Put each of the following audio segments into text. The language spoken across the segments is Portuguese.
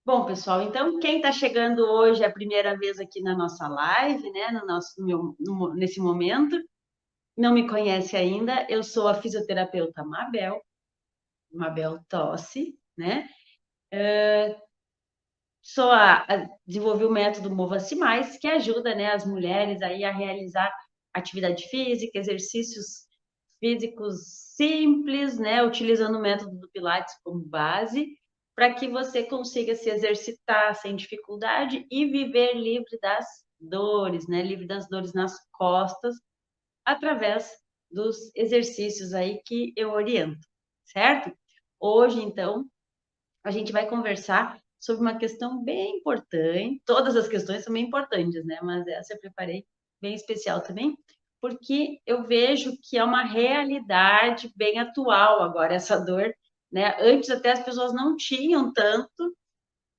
Bom, pessoal, então quem está chegando hoje é a primeira vez aqui na nossa live, né, no nosso, nesse momento, não me conhece ainda, eu sou a fisioterapeuta Mabel Tossi, né? Desenvolvi o método Mova-se Mais, que ajuda, né, as mulheres aí a realizar atividade física, exercícios físicos simples, né, utilizando o método do Pilates como base, para que você consiga se exercitar sem dificuldade e viver livre das dores, né, livre das dores nas costas, através dos exercícios aí que eu oriento, certo? Hoje, então, a gente vai conversar sobre uma questão bem importante. Todas as questões são bem importantes, né? Mas essa eu preparei bem especial também, porque eu vejo que é uma realidade bem atual agora essa dor, né? Antes até as pessoas não tinham tanto,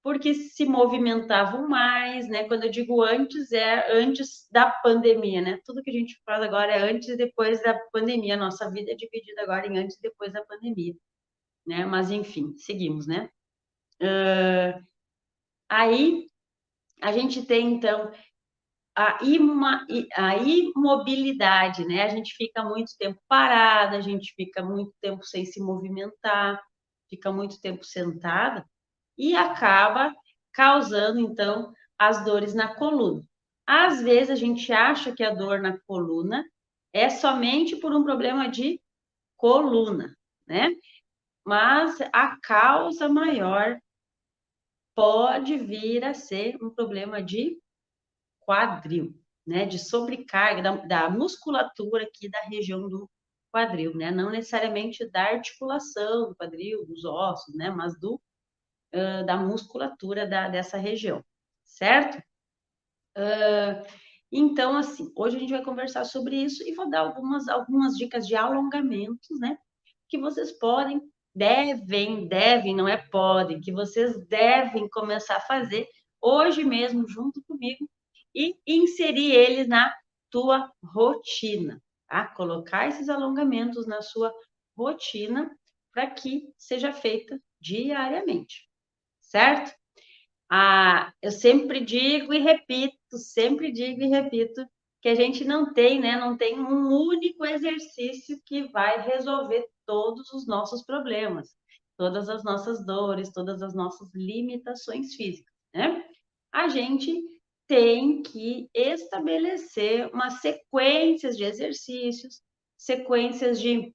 porque se movimentavam mais, né? Quando eu digo antes, é antes da pandemia, né? Tudo que a gente faz agora é antes e depois da pandemia. Nossa vida é dividida agora em antes e depois da pandemia, né? Mas enfim, seguimos, né? Aí a gente tem, então, a imobilidade, né? A gente fica muito tempo parada, a gente fica muito tempo sem se movimentar, fica muito tempo sentada e acaba causando, então, as dores na coluna. Às vezes a gente acha que a dor na coluna é somente por um problema de coluna, né? Mas a causa maior pode vir a ser um problema de quadril, né? De sobrecarga da musculatura aqui da região do quadril, né? Não necessariamente da articulação do quadril, dos ossos, né? Mas da musculatura dessa região, certo? Então, assim, hoje a gente vai conversar sobre isso e vou dar algumas dicas de alongamentos, né? Que vocês podem, devem, não é podem, que vocês devem começar a fazer hoje mesmo, junto comigo, e inserir eles na tua rotina, tá? Colocar esses alongamentos na sua rotina para que seja feita diariamente, certo? Eu sempre digo e repito, que a gente não tem, né? Não tem um único exercício que vai resolver todos os nossos problemas, todas as nossas dores, todas as nossas limitações físicas, né? A gente tem que estabelecer uma sequências de exercícios, sequências de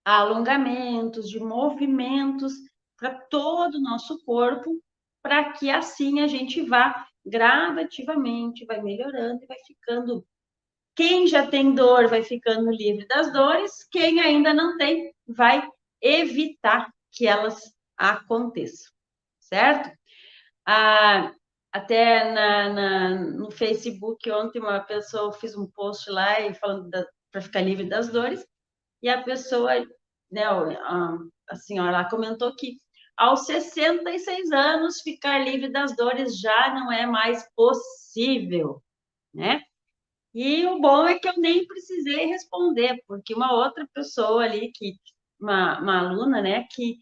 alongamentos, de movimentos para todo o nosso corpo, para que assim a gente vá gradativamente, vai melhorando e vai ficando. Quem já tem dor vai ficando livre das dores, quem ainda não tem vai evitar que elas aconteçam, certo? Ah, até no Facebook ontem uma pessoa fez um post lá e falando para ficar livre das dores e a pessoa, né, a senhora lá comentou que aos 66 anos ficar livre das dores já não é mais possível, né? E o bom é que eu nem precisei responder, porque uma outra pessoa ali, uma aluna, né, que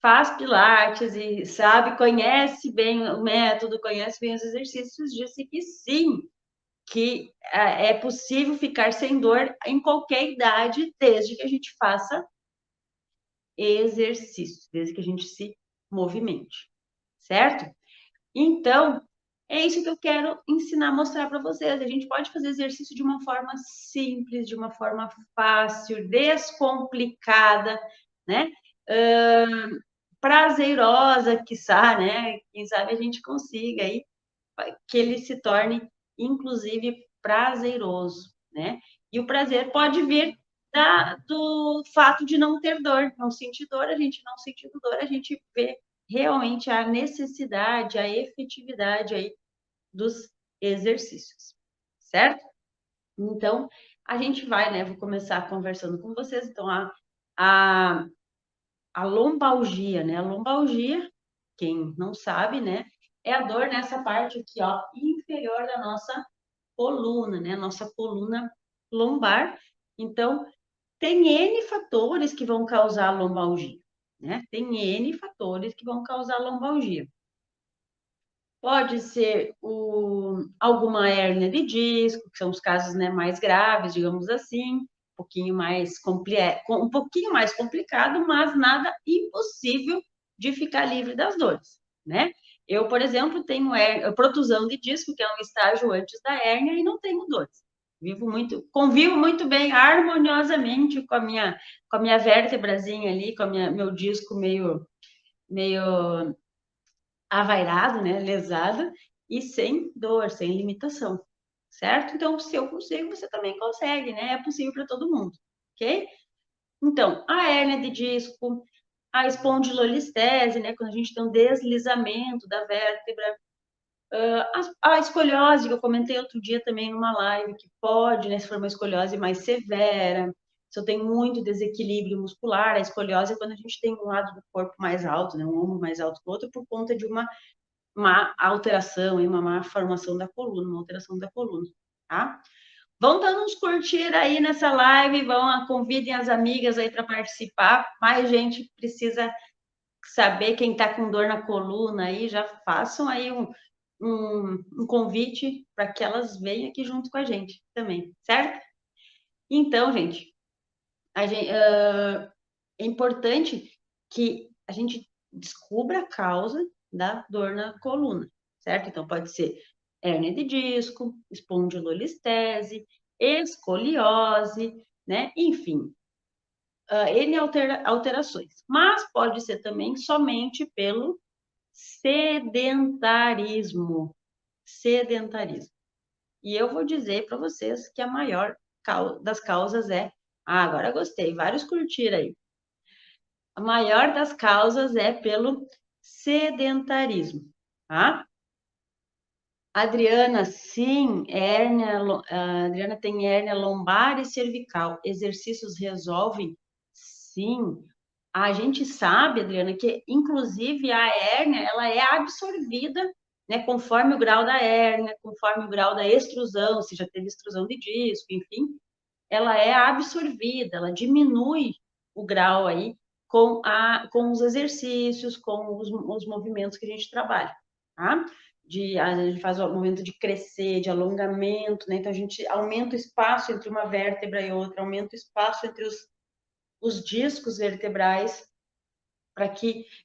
faz pilates e sabe, conhece bem o método, conhece bem os exercícios, disse que sim, que é possível ficar sem dor em qualquer idade, desde que a gente faça exercício, desde que a gente se movimente, certo? Então, é isso que eu quero ensinar, mostrar para vocês. A gente pode fazer exercício de uma forma simples, de uma forma fácil, descomplicada, né? Prazerosa, quiçá, né? Quem sabe a gente consiga aí que ele se torne, inclusive, prazeroso, né? E o prazer pode vir do fato de não ter dor, não sentir dor, a gente não sentindo dor, a gente vê realmente a necessidade, a efetividade aí dos exercícios, certo? Então, a gente vai, né? Vou começar conversando com vocês. Então, a, a lombalgia, né? A lombalgia, quem não sabe, né? É a dor nessa parte aqui, ó, inferior da nossa coluna, né? Nossa coluna lombar. Então, tem N fatores que vão causar lombalgia, né? Tem N fatores que vão causar lombalgia. Pode ser alguma hérnia de disco, que são os casos, né, mais graves, digamos assim, um pouquinho mais complicado, mas nada impossível de ficar livre das dores, né? Eu, por exemplo, tenho protusão de disco, que é um estágio antes da hérnia, e não tenho dores. Convivo muito bem, harmoniosamente com a minha vértebrazinha ali, com meu disco meio avairado, né, lesado, e sem dor, sem limitação, certo? Então, se eu consigo, você também consegue, né? É possível para todo mundo, ok? Então, a hérnia de disco, a espondilolistese, né, quando a gente tem um deslizamento da vértebra, a escoliose, que eu comentei outro dia também numa live, que pode, né, se for uma escoliose mais severa, se eu tenho muito desequilíbrio muscular, a escoliose é quando a gente tem um lado do corpo mais alto, né, um ombro mais alto que o outro, por conta de uma má alteração, uma má formação da coluna, uma alteração da coluna, tá? Vão dando uns curtir aí nessa live, convidem as amigas aí para participar. Mais gente precisa saber, quem está com dor na coluna aí, já façam aí um convite para que elas venham aqui junto com a gente também, certo? Então, gente, é importante que a gente descubra a causa da dor na coluna, certo? Então, pode ser hérnia de disco, espondilolistese, escoliose, né? Enfim, N alterações. Mas pode ser também somente pelo sedentarismo. Sedentarismo. E eu vou dizer para vocês que a maior das causas é. Ah, agora gostei, vários curtiram aí. A maior das causas é pelo sedentarismo, tá? Adriana, sim, a Adriana tem hérnia lombar e cervical. Exercícios resolvem? Sim. A gente sabe, Adriana, que inclusive a hérnia, ela é absorvida, né, conforme o grau da hérnia, conforme o grau da extrusão, se já teve extrusão de disco, enfim, ela é absorvida, ela diminui o grau aí com os exercícios, com os movimentos que a gente trabalha, tá? A gente faz o movimento de crescer, de alongamento, né? Então a gente aumenta o espaço entre uma vértebra e outra, aumenta o espaço entre os discos vertebrais,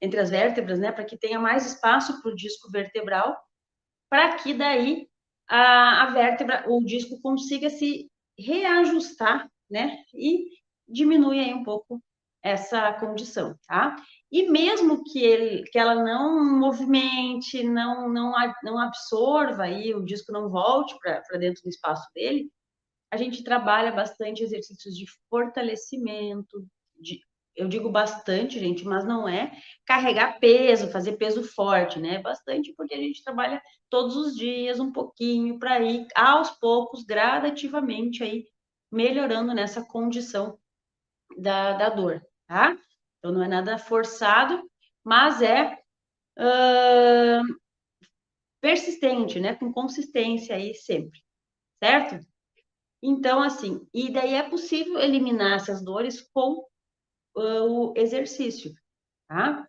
entre as vértebras, né? Para que tenha mais espaço para o disco vertebral, para que daí a vértebra, o disco consiga se reajustar, né? E diminui aí um pouco essa condição, tá? E mesmo que ela não movimente, não absorva aí, o disco não volte para dentro do espaço dele, a gente trabalha bastante exercícios de fortalecimento, eu digo bastante, gente, mas não é carregar peso, fazer peso forte, né? É bastante porque a gente trabalha todos os dias um pouquinho para ir aos poucos, gradativamente aí melhorando nessa condição da dor, tá? Então não é nada forçado, mas é persistente, né? Com consistência aí sempre, certo? Então, assim, e daí é possível eliminar essas dores com o exercício, tá?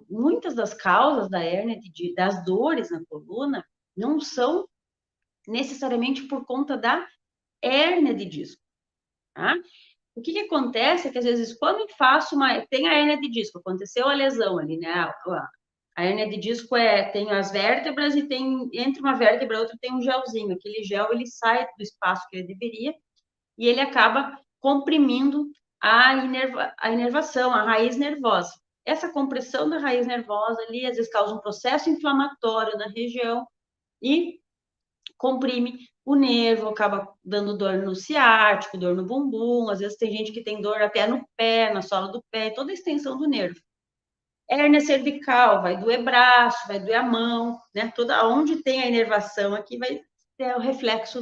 Muitas das causas da hérnia, das dores na coluna, não são necessariamente por conta da hérnia de disco, tá? O que acontece é que, às vezes, quando eu faço tem a hérnia de disco, aconteceu a lesão ali, né? A hérnia de disco tem as vértebras e tem, entre uma vértebra e outra, tem um gelzinho. Aquele gel, ele sai do espaço que ele deveria e ele acaba comprimindo a inervação, a raiz nervosa. Essa compressão da raiz nervosa ali, às vezes, causa um processo inflamatório na região e comprime o nervo, acaba dando dor no ciático, dor no bumbum, às vezes tem gente que tem dor até no pé, na sola do pé, toda a extensão do nervo. Hérnia cervical, vai doer braço, vai doer a mão, né? Toda onde tem a inervação aqui vai ter o reflexo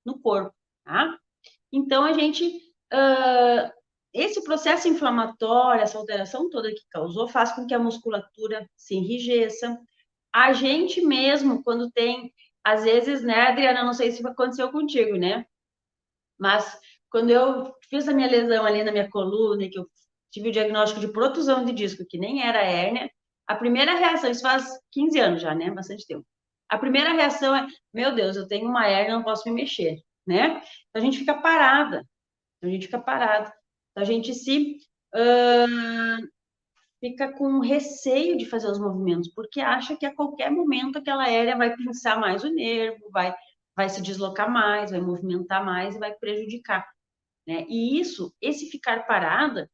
no corpo, tá? Então, esse processo inflamatório, essa alteração toda que causou, faz com que a musculatura se enrijeça. A gente mesmo, quando tem, às vezes, né, Adriana, não sei se aconteceu contigo, né? Mas quando eu fiz a minha lesão ali na minha coluna, que eu tive o diagnóstico de protusão de disco, que nem era hérnia, A primeira reação, isso faz 15 anos já, né? Bastante tempo. A primeira reação é, meu Deus, eu tenho uma hérnia, não posso me mexer, né? Então a gente fica parada, a gente fica parada. Então a gente se fica com receio de fazer os movimentos, porque acha que a qualquer momento aquela hérnia vai pinçar mais o nervo, vai se deslocar mais, vai movimentar mais e vai prejudicar, né? E isso, esse ficar parada,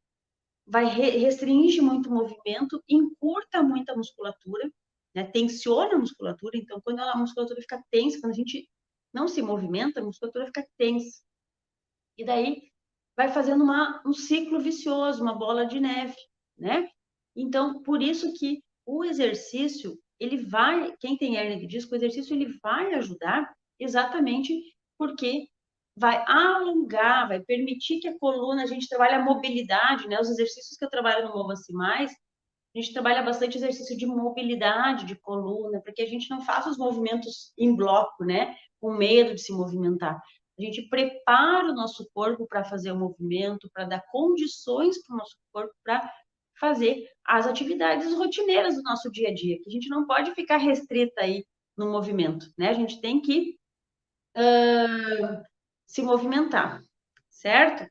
restringe muito o movimento, encurta muito a musculatura, né? Tensiona a musculatura. Então, quando a musculatura fica tensa, quando a gente não se movimenta, a musculatura fica tensa. E daí vai fazendo um ciclo vicioso, uma bola de neve, né? Então, por isso que o exercício, quem tem hérnia de disco, o exercício ele vai ajudar exatamente porque vai alongar, vai permitir que a coluna, a gente trabalhe a mobilidade, né? Os exercícios que eu trabalho no Mova-se Mais, a gente trabalha bastante exercício de mobilidade de coluna, para que a gente não faça os movimentos em bloco, né? Com medo de se movimentar. A gente prepara o nosso corpo para fazer o movimento, para dar condições para o nosso corpo para fazer as atividades rotineiras do nosso dia a dia, que a gente não pode ficar restrita aí no movimento, né? A gente tem que se movimentar, certo?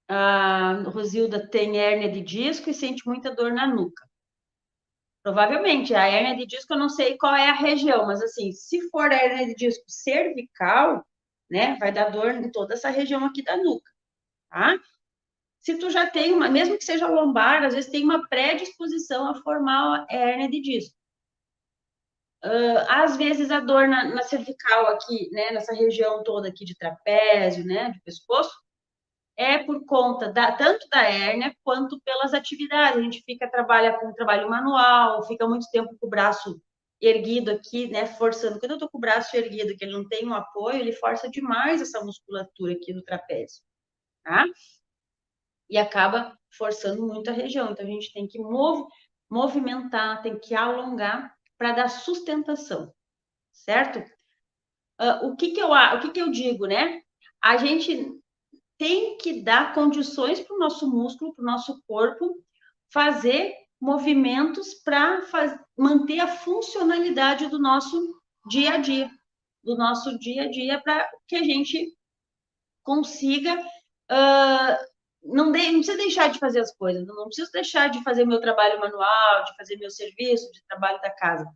A Rosilda tem hérnia de disco e sente muita dor na nuca. Provavelmente, a hérnia de disco, eu não sei qual é a região, mas assim, se for hérnia de disco cervical, né, vai dar dor em toda essa região aqui da nuca, tá? Se tu já tem uma, mesmo que seja lombar, às vezes tem uma predisposição a formar a hérnia de disco. Às vezes a dor na cervical aqui, né, nessa região toda aqui de trapézio, né, de pescoço, é por conta tanto da hérnia quanto pelas atividades. A gente trabalha com trabalho manual, fica muito tempo com o braço erguido aqui, né, forçando. Quando eu tô com o braço erguido, que ele não tem um apoio, ele força demais essa musculatura aqui do trapézio, tá? E acaba forçando muito a região. Então a gente tem que movimentar, tem que alongar para dar sustentação, certo? O que que eu digo, né? A gente tem que dar condições para o nosso músculo, para o nosso corpo, fazer movimentos para manter a funcionalidade do nosso dia a dia, para que a gente consiga. Não precisa deixar de fazer as coisas, não preciso deixar de fazer meu trabalho manual, de fazer meu serviço, de trabalho da casa,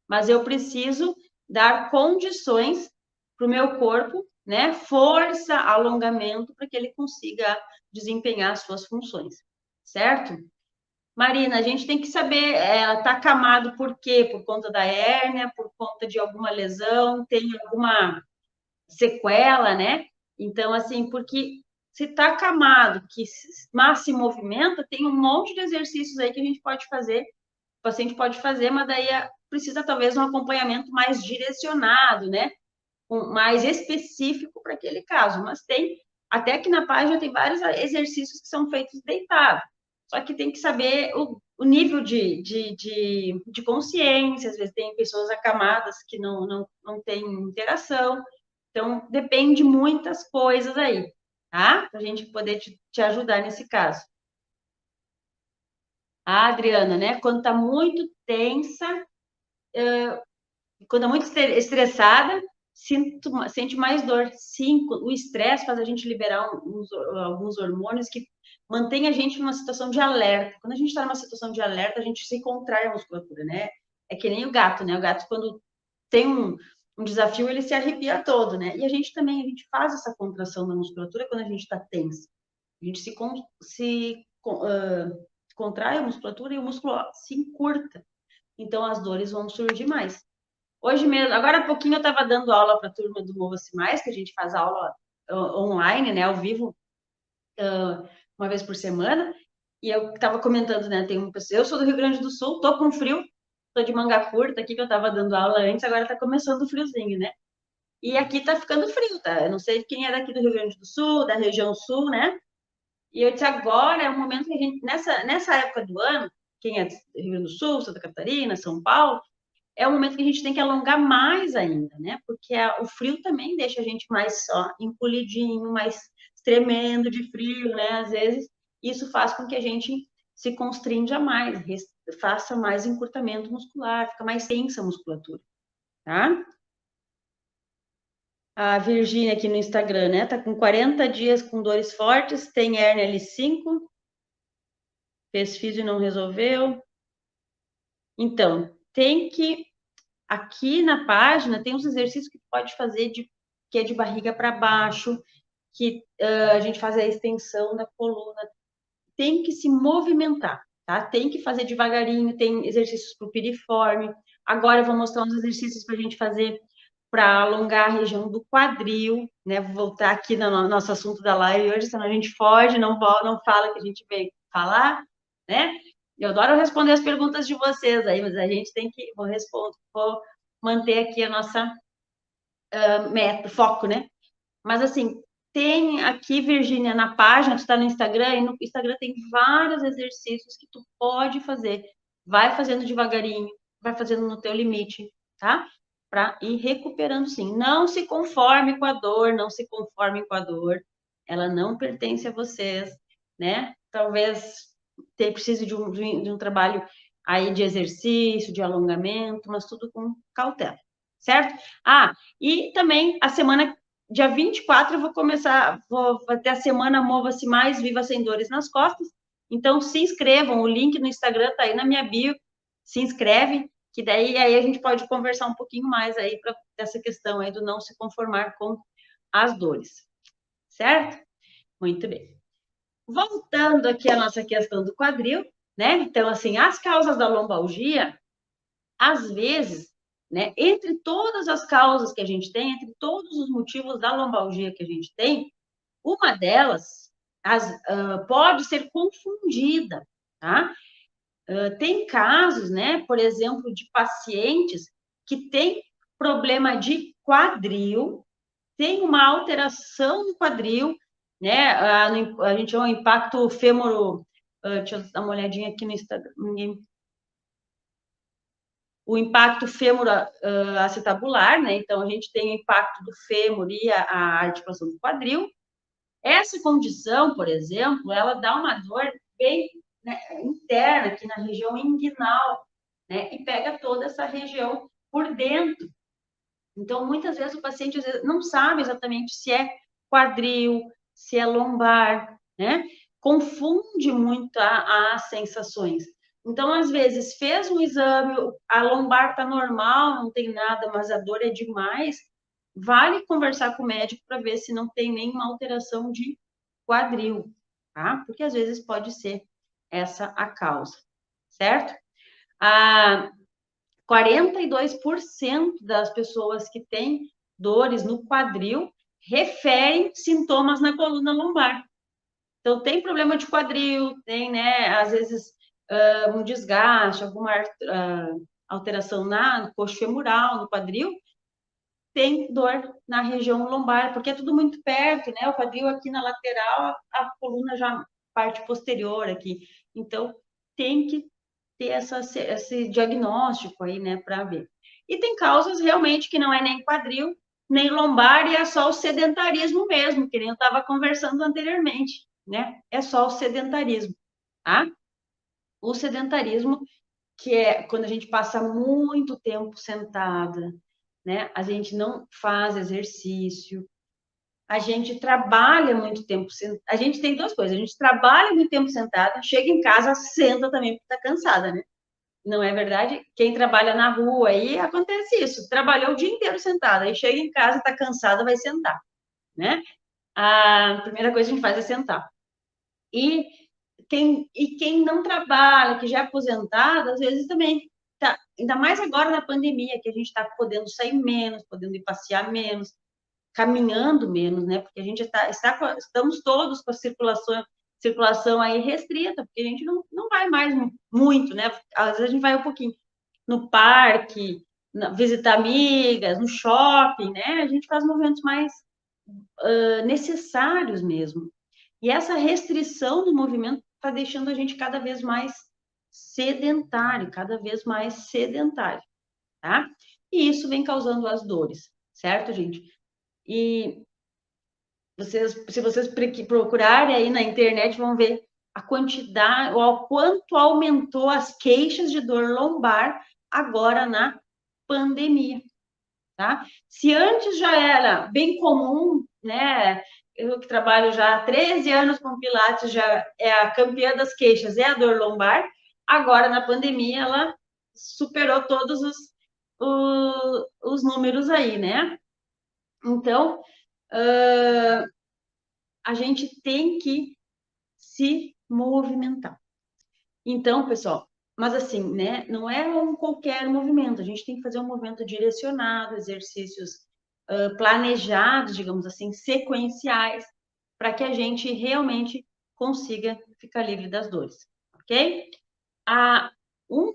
mas eu preciso dar condições para o meu corpo, né? Força, alongamento, para que ele consiga desempenhar as suas funções, certo? Marina, a gente tem que saber, tá acamado por quê? Por conta da hérnia, por conta de alguma lesão, tem alguma sequela, né? Então, assim, porque se tá acamado, mas se movimenta, tem um monte de exercícios aí que a gente pode fazer, o paciente pode fazer, mas daí precisa talvez um acompanhamento mais direcionado, né? Mais específico para aquele caso. Mas até que na página tem vários exercícios que são feitos deitados. Só que tem que saber o nível de consciência, às vezes tem pessoas acamadas que não têm interação. Então, depende de muitas coisas aí, tá? Para a gente poder te ajudar nesse caso. A Adriana, né? Quando está muito tensa, quando é muito estressada, sente mais dor. Sim, o estresse faz a gente liberar alguns hormônios que mantém a gente numa situação de alerta. Quando a gente está numa situação de alerta, a gente se contrai a musculatura, né? É que nem o gato, né? O gato, quando tem um desafio, ele se arrepia todo, né? E a gente também, a gente faz essa contração da musculatura quando a gente está tenso. A gente contrai a musculatura e o músculo se encurta. Então, as dores vão surgir mais. Hoje mesmo, agora há pouquinho eu estava dando aula para a turma do Mova-se Mais, que a gente faz aula online, né, ao vivo, uma vez por semana, e eu estava comentando, né, eu sou do Rio Grande do Sul, tô com frio, tô de manga curta aqui, que eu estava dando aula antes, agora está começando o friozinho, né? E aqui tá ficando frio, tá? Eu não sei quem é daqui do Rio Grande do Sul, da região sul, né? E eu disse, agora é o momento que a gente, nessa época do ano, quem é do Rio Grande do Sul, Santa Catarina, São Paulo, é o momento que a gente tem que alongar mais ainda, né? Porque o frio também deixa a gente mais só encolhidinho, mais tremendo de frio, né? Às vezes, isso faz com que a gente se constrinja mais, faça mais encurtamento muscular, fica mais tensa a musculatura, tá? A Virgínia aqui no Instagram, né? Tá com 40 dias com dores fortes, tem hérnia L5, fez físio e não resolveu. Então, tem que... Aqui na página tem uns exercícios que pode fazer que é de barriga para baixo, que a gente faz a extensão da coluna. Tem que se movimentar, tá? Tem que fazer devagarinho, tem exercícios para o piriforme. Agora eu vou mostrar uns exercícios para a gente fazer para alongar a região do quadril, né? Vou voltar aqui no nosso assunto da live hoje, senão a gente foge, não fala que a gente veio falar, né? Eu adoro responder as perguntas de vocês aí, mas a gente tem que... Vou manter aqui a nossa meta, foco, né? Mas, assim, tem aqui, Virgínia, na página, tu está no Instagram, e no Instagram tem vários exercícios que tu pode fazer. Vai fazendo devagarinho, vai fazendo no teu limite, tá? Para ir recuperando, sim. Não se conforme com a dor, não se conforme com a dor. Ela não pertence a vocês, né? Talvez precise de um trabalho aí de exercício, de alongamento, mas tudo com cautela, certo? Ah, e também a semana, dia 24, eu vou começar, vou ter a semana Mova-se Mais, Viva Sem Dores nas Costas. Então, se inscrevam, o link no Instagram tá aí na minha bio, se inscreve, que daí aí a gente pode conversar um pouquinho mais aí para essa questão aí do não se conformar com as dores, certo? Muito bem. Voltando aqui à nossa questão do quadril, né? Então, assim, as causas da lombalgia, às vezes, né, entre todas as causas que a gente tem, entre todos os motivos da lombalgia que a gente tem, uma delas pode ser confundida, tá? Tem casos, né, por exemplo, de pacientes que têm problema de quadril, tem uma alteração no quadril, né? A gente chama impacto fêmuro. Deixa eu dar uma olhadinha aqui no Instagram. O impacto fêmur acetabular, né? Então, a gente tem o impacto do fêmur e a articulação do quadril. Essa condição, por exemplo, ela dá uma dor bem, né, interna, aqui na região inguinal, né? E pega toda essa região por dentro. Então, muitas vezes o paciente não sabe exatamente se é quadril, se é lombar, né? Confunde muito as sensações. Então, às vezes, fez um exame, a lombar está normal, não tem nada, mas a dor é demais. Vale conversar com o médico para ver se não tem nenhuma alteração de quadril, tá? Porque às vezes pode ser essa a causa, certo? 42% das pessoas que têm dores no quadril referem sintomas na coluna lombar. Então, tem problema de quadril, tem, né, às vezes, um desgaste, alguma alteração na coxa femoral, no quadril, tem dor na região lombar, porque é tudo muito perto, né? O quadril aqui na lateral, a coluna já parte posterior aqui. Então, tem que ter esse diagnóstico aí, né, para ver. E tem causas realmente que não é nem quadril, nem lombar, e é só o sedentarismo mesmo, que nem eu estava conversando anteriormente, né? É só o sedentarismo, tá? O sedentarismo, que é quando a gente passa muito tempo sentada, né? A gente não faz exercício, a gente trabalha muito tempo sentada. A gente tem duas coisas, a gente trabalha muito tempo sentada, chega em casa, senta também porque está cansada, né? Não é verdade? Quem trabalha na rua aí acontece isso. Trabalhou o dia inteiro sentada, aí chega em casa, está cansada, vai sentar, né? A primeira coisa que a gente faz é sentar. E quem não trabalha, que já é aposentado, às vezes também tá, ainda mais agora na pandemia, que a gente está podendo sair menos, podendo ir passear menos, caminhando menos, né? Porque a gente estamos todos com a circulação aí restrita, porque a gente não vai mais muito, né? Às vezes a gente vai um pouquinho no parque, visitar amigas, no shopping, né? A gente faz movimentos mais necessários mesmo. E essa restrição do movimento está deixando a gente cada vez mais sedentário, tá? E isso vem causando as dores, certo, gente? E se vocês procurarem aí na internet, vão ver a quantidade, ou ao quanto aumentou as queixas de dor lombar agora na pandemia, tá? Se antes já era bem comum, né? Eu que trabalho já há 13 anos com Pilates, já é a campeã das queixas, é a dor lombar. Agora, na pandemia, ela superou todos os números aí, né? Então, a gente tem que se movimentar. Então, pessoal, mas assim, né? Não é um qualquer movimento, a gente tem que fazer um movimento direcionado, exercícios planejados, digamos assim, sequenciais, para que a gente realmente consiga ficar livre das dores, ok? Um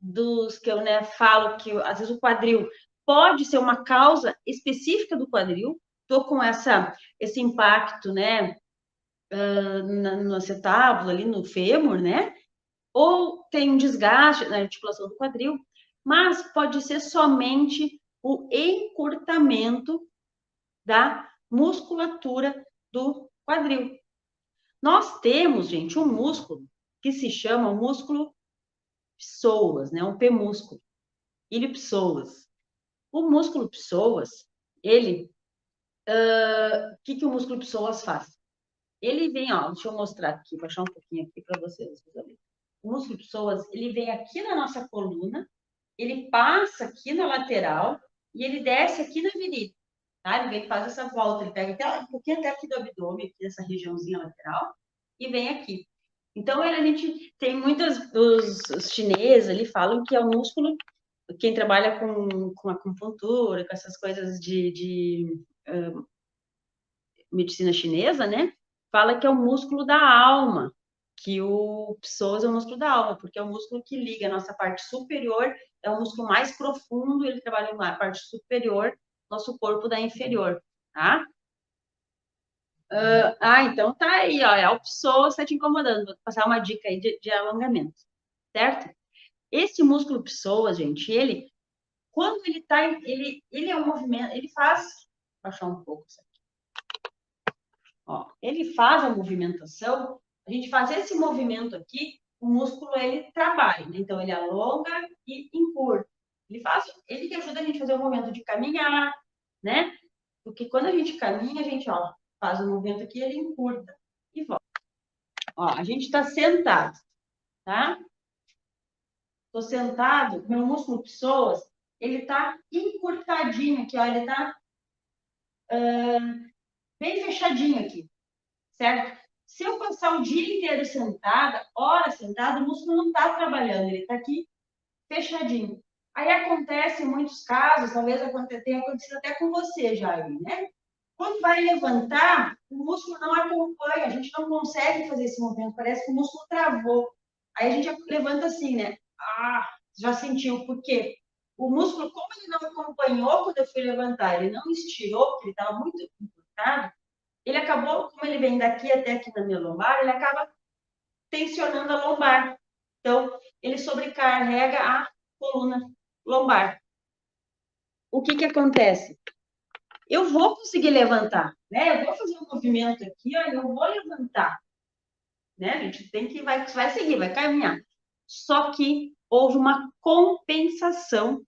dos que eu, né, falo que às vezes o quadril pode ser uma causa específica do quadril, tô com esse impacto, né, no acetábulo ali no fêmur, né? Ou tem um desgaste na articulação do quadril, mas pode ser somente o encurtamento da musculatura do quadril. Nós temos, gente, um músculo que se chama o músculo psoas, né? Um P-músculo, ilipsoas. O músculo psoas, ele, o que o músculo psoas faz? Ele vem, ó, deixa eu mostrar aqui, baixar um pouquinho aqui para vocês visualizarem. O músculo psoas, ele vem aqui na nossa coluna, ele passa aqui na lateral e ele desce aqui na virilha, tá? Ele vem, faz essa volta, ele pega até, um pouquinho até aqui do abdômen, aqui dessa regiãozinha lateral, e vem aqui. Então, a gente tem muitos, os chineses ali falam que é o músculo, quem trabalha com acupuntura, com essas coisas de medicina chinesa, né? Fala que é o músculo da alma, que o psoas é o músculo da alma, porque é o músculo que liga a nossa parte superior, é o músculo mais profundo, ele trabalha na parte superior, nosso corpo da inferior, tá? Então tá aí, ó, é o psoas tá te incomodando, vou passar uma dica aí de alongamento, certo? Esse músculo psoas, gente, ele, quando ele tá, ele é um movimento, ele faz, vou baixar um pouco isso aqui. Ó, ele faz a movimentação, a gente faz esse movimento aqui, o músculo ele trabalha, né? Então ele alonga e encurta. Ele que ajuda a gente a fazer o movimento de caminhar, né? Porque quando a gente caminha, a gente, ó, faz o movimento aqui, ele encurta e volta. Ó, a gente está sentado, tá? Tô sentado, meu músculo psoas, ele tá encurtadinho aqui, ó, ele tá bem fechadinho aqui, certo? Se eu passar o dia inteiro sentada, horas sentada, o músculo não está trabalhando, ele está aqui fechadinho. Aí acontece em muitos casos, talvez tenha acontecido até com você, Jair, né? Quando vai levantar, o músculo não acompanha, a gente não consegue fazer esse movimento, parece que o músculo travou. Aí a gente levanta assim, né? Ah, já sentiu, por quê? O músculo, como ele não acompanhou quando eu fui levantar, ele não estirou, porque ele estava muito encurtado, ele acabou, como ele vem daqui até aqui na minha lombar, ele acaba tensionando a lombar. Então, ele sobrecarrega a coluna lombar. O que acontece? Eu vou conseguir levantar, né? Eu vou fazer um movimento aqui, ó, eu vou levantar, né? A gente tem que vai seguir, vai caminhar. Só que houve uma compensação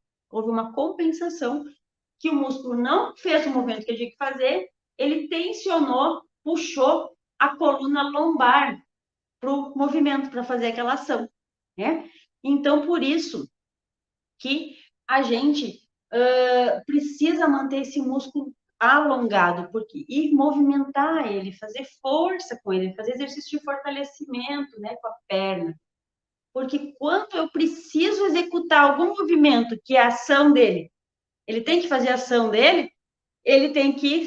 que o músculo não fez o movimento que ele tinha que fazer, ele tensionou, puxou a coluna lombar para o movimento, para fazer aquela ação, né? Então, por isso que a gente precisa manter esse músculo alongado, porque e movimentar ele, fazer força com ele, fazer exercício de fortalecimento, né, com a perna. Porque quando eu preciso executar algum movimento que é a ação dele, ele tem que fazer a ação dele, ele tem que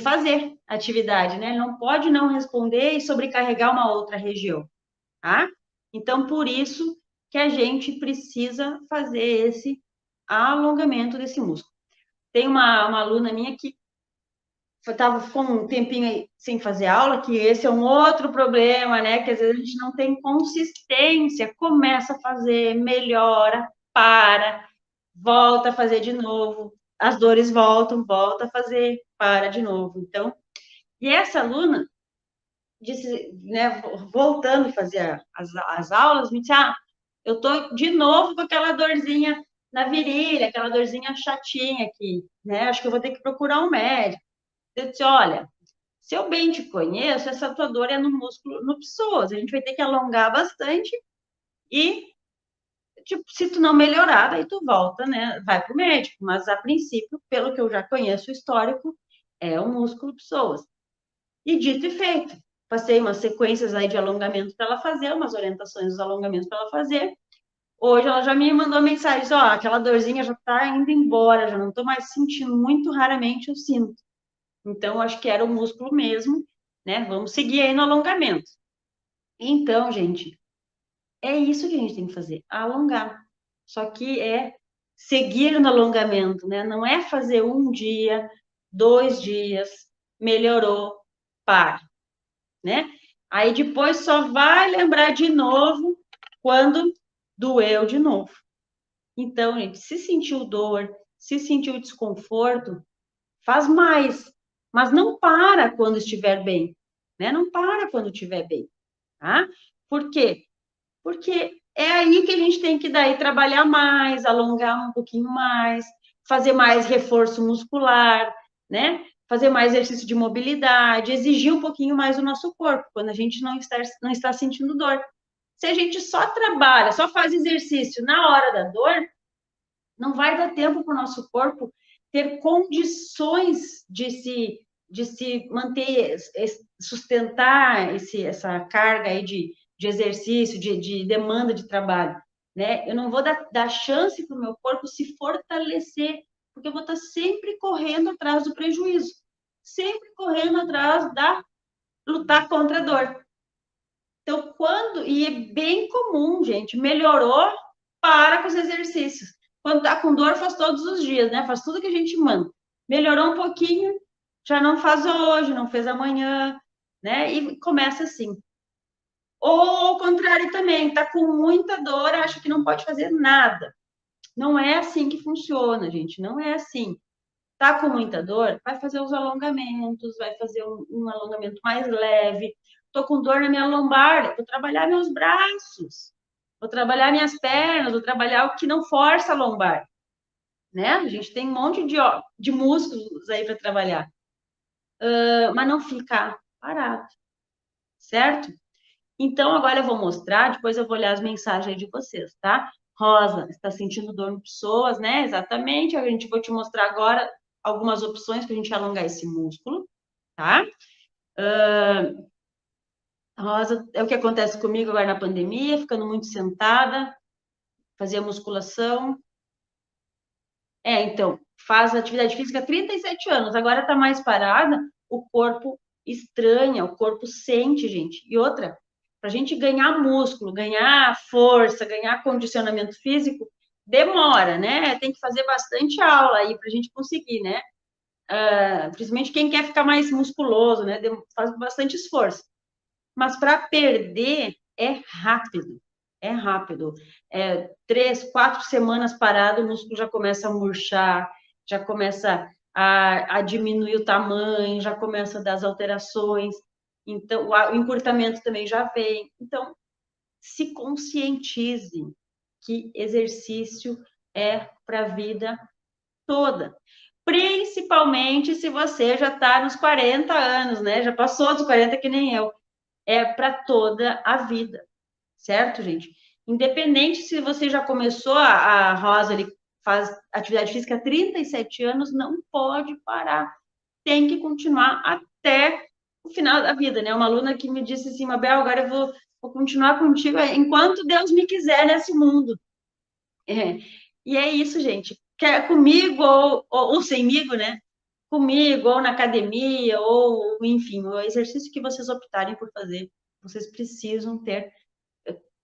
fazer atividade, né? Ele não pode não responder e sobrecarregar uma outra região, tá? Então, por isso que a gente precisa fazer esse alongamento desse músculo. Tem uma aluna minha que estava com um tempinho aí sem fazer aula, que esse é um outro problema, né? Que às vezes a gente não tem consistência, começa a fazer, melhora, para, volta a fazer de novo, as dores voltam, volta a fazer, para de novo. Então, e essa aluna, disse, né, voltando a fazer as aulas, me disse, eu tô de novo com aquela dorzinha na virilha, aquela dorzinha chatinha aqui, né? Acho que eu vou ter que procurar um médico. Eu disse, olha, se eu bem te conheço, essa tua dor é no músculo, no psoas. A gente vai ter que alongar bastante e, tipo, se tu não melhorar, daí tu volta, né? Vai pro médico. Mas, a princípio, pelo que eu já conheço o histórico, é o músculo psoas. E dito e feito. Passei umas sequências aí de alongamento para ela fazer, umas orientações dos alongamentos para ela fazer. Hoje ela já me mandou mensagem, ó, aquela dorzinha já tá indo embora, já não tô mais sentindo, muito raramente eu sinto. Então, acho que era o músculo mesmo, né? Vamos seguir aí no alongamento. Então, gente, é isso que a gente tem que fazer, alongar. Só que é seguir no alongamento, né? Não é fazer um dia, 2 dias, melhorou, para, né? Aí depois só vai lembrar de novo quando doeu de novo. Então, gente, se sentiu dor, se sentiu desconforto, faz mais, mas não para quando estiver bem, né? Não para quando estiver bem, tá? Por quê? Porque é aí que a gente tem que daí trabalhar mais, alongar um pouquinho mais, fazer mais reforço muscular, né? Fazer mais exercício de mobilidade, exigir um pouquinho mais do nosso corpo, quando a gente não está sentindo dor. Se a gente só trabalha, só faz exercício na hora da dor, não vai dar tempo para o nosso corpo ter condições de se manter, sustentar essa carga aí de exercício, de demanda de trabalho, né? Eu não vou dar chance para o meu corpo se fortalecer, porque eu vou estar sempre correndo atrás do prejuízo, sempre correndo atrás da lutar contra a dor. Então, e é bem comum, gente, melhorou, para com os exercícios. Quando tá com dor, faz todos os dias, né? Faz tudo que a gente manda. Melhorou um pouquinho, já não faz hoje, não fez amanhã, né? E começa assim. Ou ao contrário também, tá com muita dor, acha que não pode fazer nada. Não é assim que funciona, gente, não é assim. Tá com muita dor? Vai fazer os alongamentos, vai fazer um alongamento mais leve. Tô com dor na minha lombar, vou trabalhar meus braços, vou trabalhar minhas pernas, vou trabalhar o que não força a lombar, né? A gente tem um monte de músculos aí para trabalhar, mas não ficar parado, certo? Então, agora eu vou mostrar, depois eu vou olhar as mensagens aí de vocês, tá? Rosa, está sentindo dor no psoas, né? Exatamente. A gente vou te mostrar agora algumas opções para a gente alongar esse músculo, tá? Rosa, é o que acontece comigo agora na pandemia, ficando muito sentada, fazia musculação. Então, faz atividade física há 37 anos, agora está mais parada, o corpo estranha, o corpo sente, gente. E outra, para a gente ganhar músculo, ganhar força, ganhar condicionamento físico, demora, né? Tem que fazer bastante aula aí para a gente conseguir, né? Principalmente quem quer ficar mais musculoso, né? Faz bastante esforço. Mas para perder é rápido, é rápido. 3, 4 semanas parado, o músculo já começa a murchar, já começa a diminuir o tamanho, já começa a dar as alterações. Então, o encurtamento também já vem. Então, se conscientize que exercício é para a vida toda. Principalmente se você já está nos 40 anos, né? Já passou dos 40, que nem eu. É para toda a vida, certo, gente? Independente se você já começou, a Rosa ele faz atividade física há 37 anos, não pode parar. Tem que continuar até o final da vida, né? Uma aluna que me disse assim, Mabel, agora eu vou continuar contigo enquanto Deus me quiser nesse mundo. E é isso, gente. Quer comigo ou semigo, né? Comigo, ou na academia, ou enfim, o exercício que vocês optarem por fazer, vocês precisam ter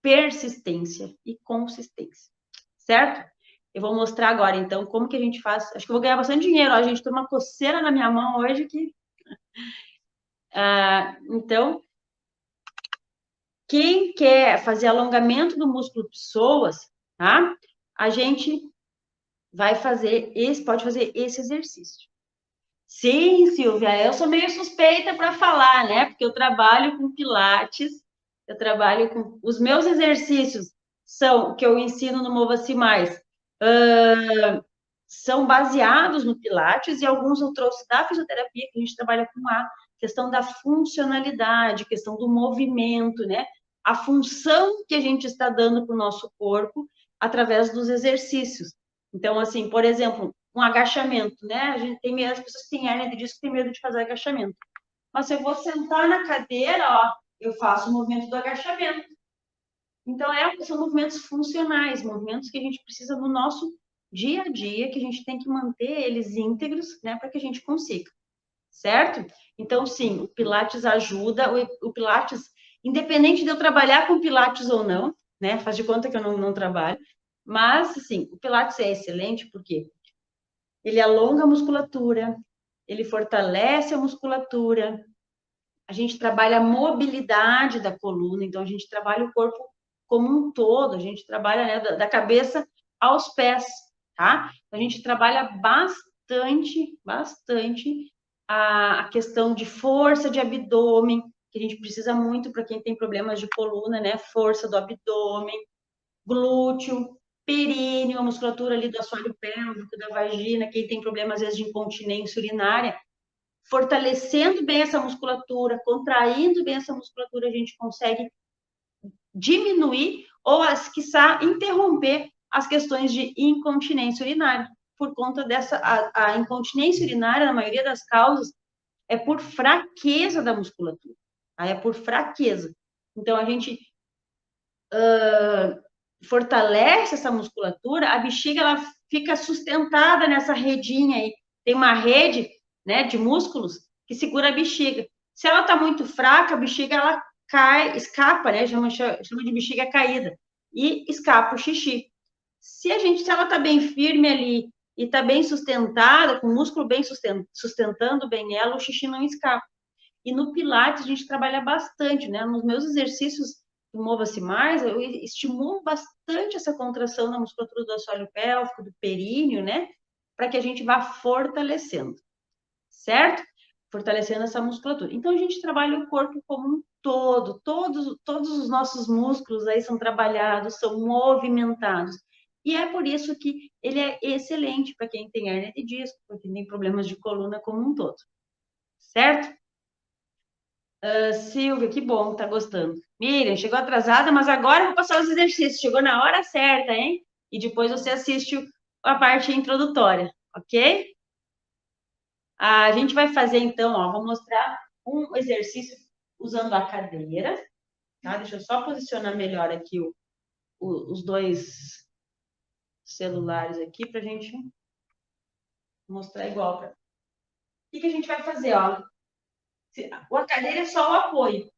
persistência e consistência, certo? Eu vou mostrar agora, então, como que a gente faz. Acho que eu vou ganhar bastante dinheiro, ó, a gente tem uma coceira na minha mão hoje que. Então, quem quer fazer alongamento do músculo psoas, tá? A gente vai fazer pode fazer esse exercício. Sim, Silvia, eu sou meio suspeita para falar, né? Porque eu trabalho com Pilates, eu trabalho com os meus exercícios são que eu ensino no Mova-se Mais, são baseados no Pilates e alguns eu trouxe da fisioterapia, que a gente trabalha com a questão da funcionalidade, questão do movimento, né? A função que a gente está dando para o nosso corpo através dos exercícios. Então, assim, por exemplo, um agachamento, né? A gente tem as pessoas que têm hérnia de disco que têm medo de fazer agachamento. Mas se eu vou sentar na cadeira, ó, eu faço o movimento do agachamento. Então, são movimentos funcionais, movimentos que a gente precisa no nosso dia a dia, que a gente tem que manter eles íntegros, né, para que a gente consiga, certo? Então, sim, o Pilates ajuda, o Pilates, independente de eu trabalhar com Pilates ou não, né, faz de conta que eu não trabalho, mas, assim, o Pilates é excelente porque ele alonga a musculatura, ele fortalece a musculatura, a gente trabalha a mobilidade da coluna, então a gente trabalha o corpo como um todo, a gente trabalha, né, da cabeça aos pés, tá? A gente trabalha bastante a questão de força de abdômen, que a gente precisa muito para quem tem problemas de coluna, né? Força do abdômen, glúteo, períneo, a musculatura ali do assoalho pélvico, da vagina, quem tem problemas às vezes de incontinência urinária, fortalecendo bem essa musculatura, contraindo bem essa musculatura, a gente consegue diminuir ou, quiçá, interromper as questões de incontinência urinária. Por conta dessa, a incontinência urinária, na maioria das causas, é por fraqueza da musculatura, tá? É por fraqueza. Então, a gente fortalece essa musculatura, a bexiga ela fica sustentada nessa redinha aí. Tem uma rede, né, de músculos que segura a bexiga. Se ela está muito fraca, a bexiga ela cai, escapa, né? Chama de bexiga caída e escapa o xixi. Se ela está bem firme ali e está bem sustentada, com o músculo bem sustentando bem ela, o xixi não escapa. E no Pilates a gente trabalha bastante, né? Nos meus exercícios do Mova-se Mais, eu estimulo bastante essa contração na musculatura do assoalho pélvico, do períneo, né? Para que a gente vá fortalecendo, certo? Fortalecendo essa musculatura. Então a gente trabalha o corpo como um todo, todos os nossos músculos aí são trabalhados, são movimentados. E é por isso que ele é excelente para quem tem hérnia de disco, para quem tem problemas de coluna como um todo, certo? Silvia, que bom, tá gostando. Miriam, chegou atrasada, mas agora eu vou passar os exercícios. Chegou na hora certa, hein? E depois você assiste a parte introdutória, ok? A gente vai fazer então, ó, vou mostrar um exercício usando a cadeira, tá? Deixa eu só posicionar melhor aqui os dois celulares aqui para a gente mostrar igual. O que a gente vai fazer, ó? A cadeira é só o apoio,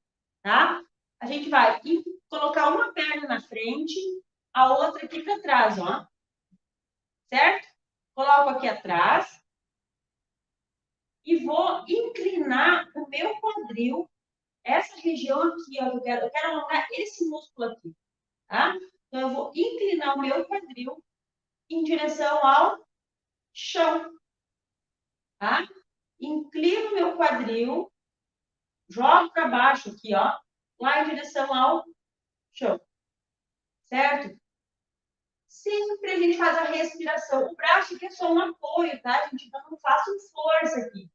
tá? A gente vai colocar uma perna na frente, a outra aqui para trás, ó. Certo? Coloco aqui atrás e vou inclinar o meu quadril, essa região aqui, ó, eu quero alongar esse músculo aqui, tá? Então, eu vou inclinar o meu quadril em direção ao chão, tá? Inclino o meu quadril, jogo para baixo aqui, ó, lá em direção ao chão, certo? Sempre a gente faz a respiração. O braço aqui é só um apoio, tá, gente? Então, não faço força aqui.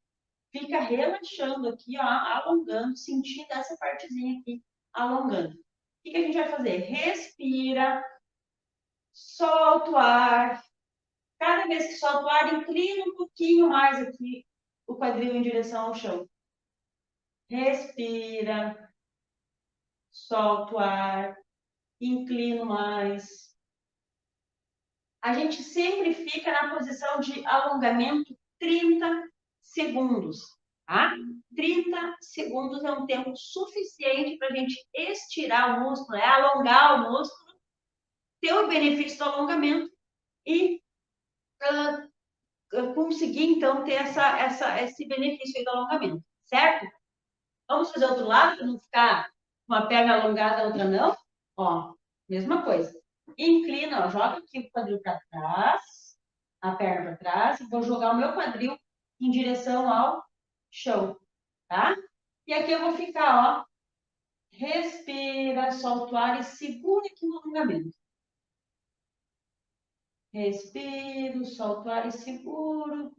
Fica relaxando aqui, ó, alongando, sentindo essa partezinha aqui, alongando. O que a gente vai fazer? Respira, solta o ar. Cada vez que solta o ar, inclina um pouquinho mais aqui o quadril em direção ao chão. Respira, solta o ar, inclina mais. A gente sempre fica na posição de alongamento 30 segundos, tá? 30 segundos é um tempo suficiente para a gente estirar o músculo, alongar o músculo, ter o benefício do alongamento e conseguir, então, ter esse benefício do alongamento, certo? Vamos fazer outro lado, para não ficar uma perna alongada, a outra não. Ó, mesma coisa. Inclina, ó, joga aqui o quadril para trás, a perna para trás, vou jogar o meu quadril em direção ao chão, tá? E aqui eu vou ficar, ó, respira, solta o ar e segura aqui no alongamento. Respiro, solto o ar e seguro.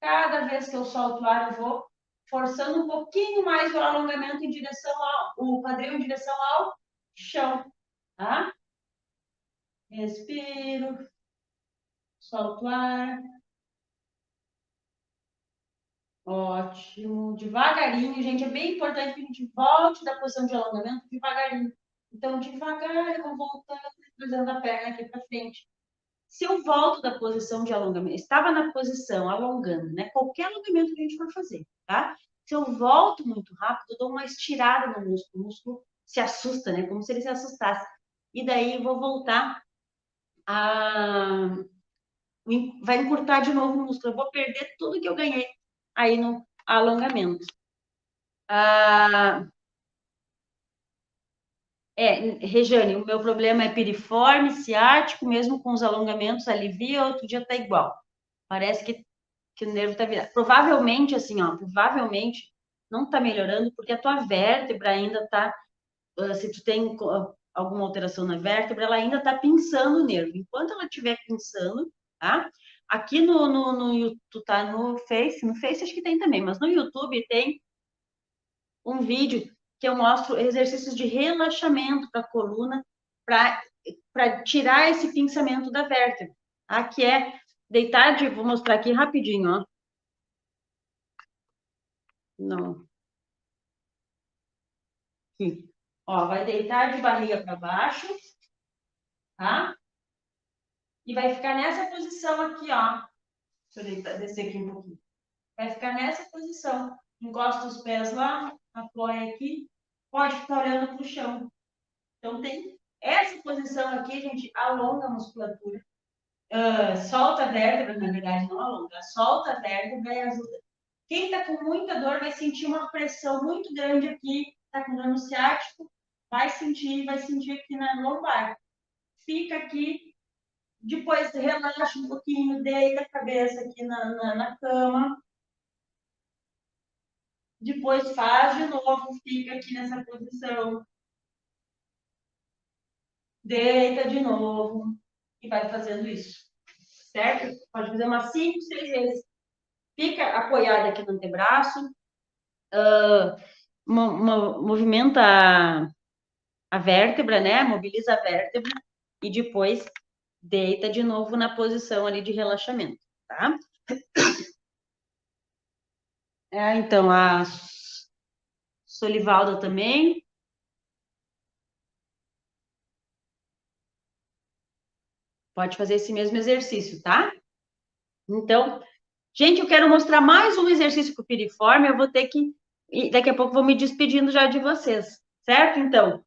Cada vez que eu solto o ar, eu vou forçando um pouquinho mais o alongamento em direção o quadril em direção ao chão, tá? Respiro, solto o ar. Ótimo. Devagarinho, gente. É bem importante que a gente volte da posição de alongamento devagarinho. Então, devagar, eu vou voltando, trazendo a perna aqui para frente. Se eu volto da posição de alongamento, estava na posição alongando, né? Qualquer alongamento que a gente for fazer, tá? Se eu volto muito rápido, eu dou uma estirada no músculo, o músculo se assusta, né? Como se ele se assustasse. E daí eu vou voltar a. Vai encurtar de novo o músculo. Eu vou perder tudo que eu ganhei aí no alongamento. Rejane, o meu problema é piriforme, ciático, mesmo com os alongamentos alivia, outro dia tá igual. Parece que o nervo tá virado. Provavelmente, assim, ó, provavelmente não tá melhorando porque a tua vértebra ainda tá, se tu tem alguma alteração na vértebra, ela ainda tá pinçando o nervo. Enquanto ela estiver pinçando, tá? Aqui no YouTube, tá no Face acho que tem também, mas no YouTube tem um vídeo que eu mostro exercícios de relaxamento para a coluna, para tirar esse pinçamento da vértebra. Tá? Que é deitar de. Vou mostrar aqui rapidinho, ó. Não. Aqui. Ó, vai deitar de barriga para baixo, tá? E vai ficar nessa posição aqui, ó. Deixa eu descer aqui um pouquinho. Vai ficar nessa posição. Encosta os pés lá, apoia aqui. Pode ficar olhando para o chão. Então, tem essa posição aqui, gente, alonga a musculatura. Solta a vértebra, na verdade, não alonga. Solta a vértebra e ajuda. Quem está com muita dor vai sentir uma pressão muito grande aqui. Está com dor no ciático, vai sentir aqui na lombar. Fica aqui, depois relaxa um pouquinho, deita a cabeça aqui na cama. Depois faz de novo, fica aqui nessa posição. Deita de novo e vai fazendo isso. Certo? Pode fazer umas 5, 6 vezes. Fica apoiada aqui no antebraço. Movimenta a vértebra, né? Mobiliza a vértebra e depois deita de novo na posição ali de relaxamento, tá? Então, a Solivalda também. Pode fazer esse mesmo exercício, tá? Então, gente, eu quero mostrar mais um exercício com o piriforme. Eu vou ter que. Daqui a pouco vou me despedindo já de vocês, certo? Então,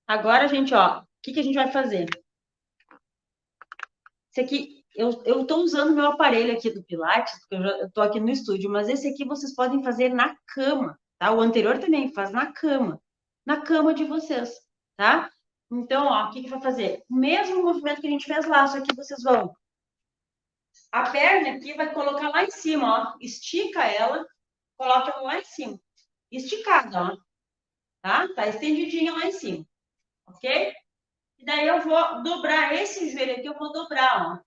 agora, gente, ó, o que a gente vai fazer? Esse aqui, eu estou usando meu aparelho aqui do Pilates, porque eu estou aqui no estúdio, mas esse aqui vocês podem fazer na cama, tá? O anterior também faz na cama de vocês, tá? Então, ó, o que vai fazer? O mesmo movimento que a gente fez lá, só que vocês vão. A perna aqui vai colocar lá em cima, ó. Estica ela, coloca ela lá em cima. Esticada, ó. Tá? Tá estendidinha lá em cima, ok? E daí eu vou dobrar esse joelho aqui, eu vou dobrar, ó.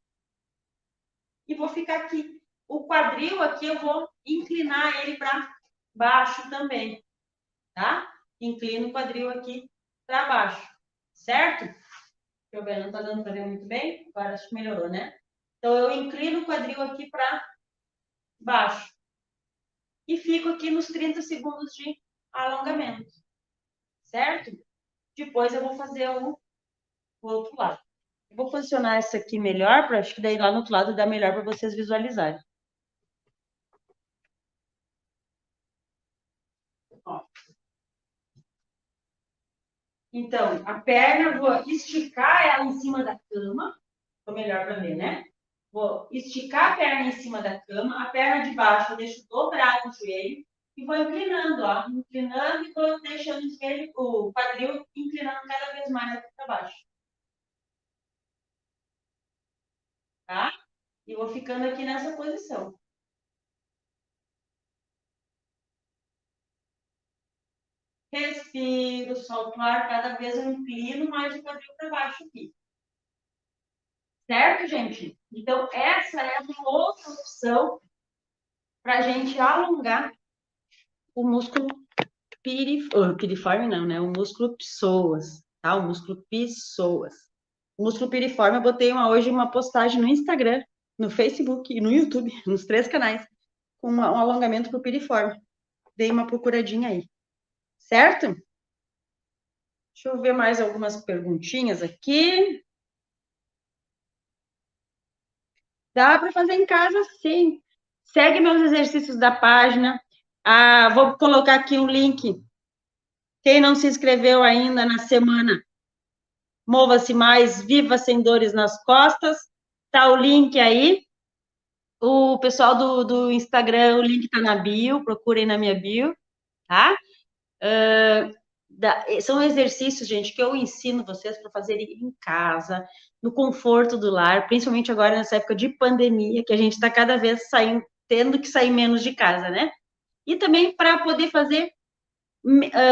E vou ficar aqui. O quadril aqui eu vou inclinar ele para baixo também, tá? Inclino o quadril aqui para baixo, certo? Deixa eu ver, não tá dando para ver muito bem? Agora acho que melhorou, né? Então eu inclino o quadril aqui para baixo. E fico aqui nos 30 segundos de alongamento, certo? Depois eu vou fazer o outro lado. Eu vou posicionar essa aqui melhor, para acho que daí lá no outro lado dá melhor para vocês visualizarem. Ó. Então, a perna, eu vou esticar ela em cima da cama. Ficou melhor para ver, né? Vou esticar a perna em cima da cama. A perna de baixo eu deixo dobrado o joelho. E vou inclinando, ó. Inclinando e vou deixando o joelho, o quadril inclinando cada vez mais aqui para baixo. Tá? Eu vou ficando aqui nessa posição. Respiro, solto o ar, cada vez eu inclino mais o quadril para baixo aqui. Certo, gente? Então, essa é uma outra opção para a gente alongar o músculo piriforme, não, né? O músculo psoas, tá? O músculo psoas. O músculo piriforme, eu botei hoje uma postagem no Instagram, no Facebook e no YouTube, nos 3 canais, com um alongamento para o piriforme. Dei uma procuradinha aí. Certo? Deixa eu ver mais algumas perguntinhas aqui. Dá para fazer em casa, sim. Segue meus exercícios da página. Vou colocar aqui o link. Quem não se inscreveu ainda na semana, Mova-se Mais, Viva Sem Dores nas Costas. Tá o link aí. O pessoal do Instagram, o link tá na bio. Procurem na minha bio, tá? São exercícios, gente, que eu ensino vocês para fazerem em casa, no conforto do lar, principalmente agora nessa época de pandemia, que a gente está cada vez tendo que sair menos de casa, né? E também para poder fazer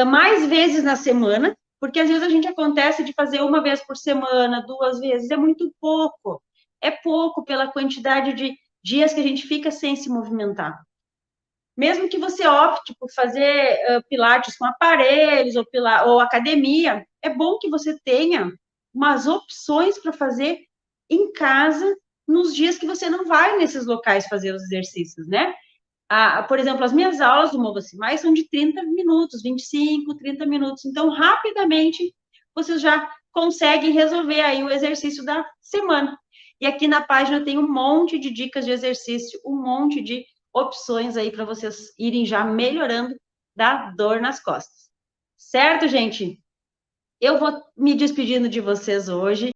mais vezes na semana, porque às vezes a gente acontece de fazer uma vez por semana, 2 vezes, é muito pouco. É pouco pela quantidade de dias que a gente fica sem se movimentar. Mesmo que você opte por fazer pilates com aparelhos ou academia, é bom que você tenha umas opções para fazer em casa nos dias que você não vai nesses locais fazer os exercícios, né? Por exemplo, as minhas aulas do Mova-se Mais são de 30 minutos, 25, 30 minutos. Então, rapidamente, vocês já conseguem resolver aí o exercício da semana. E aqui na página tem um monte de dicas de exercício, um monte de opções aí para vocês irem já melhorando da dor nas costas. Certo, gente? Eu vou me despedindo de vocês hoje.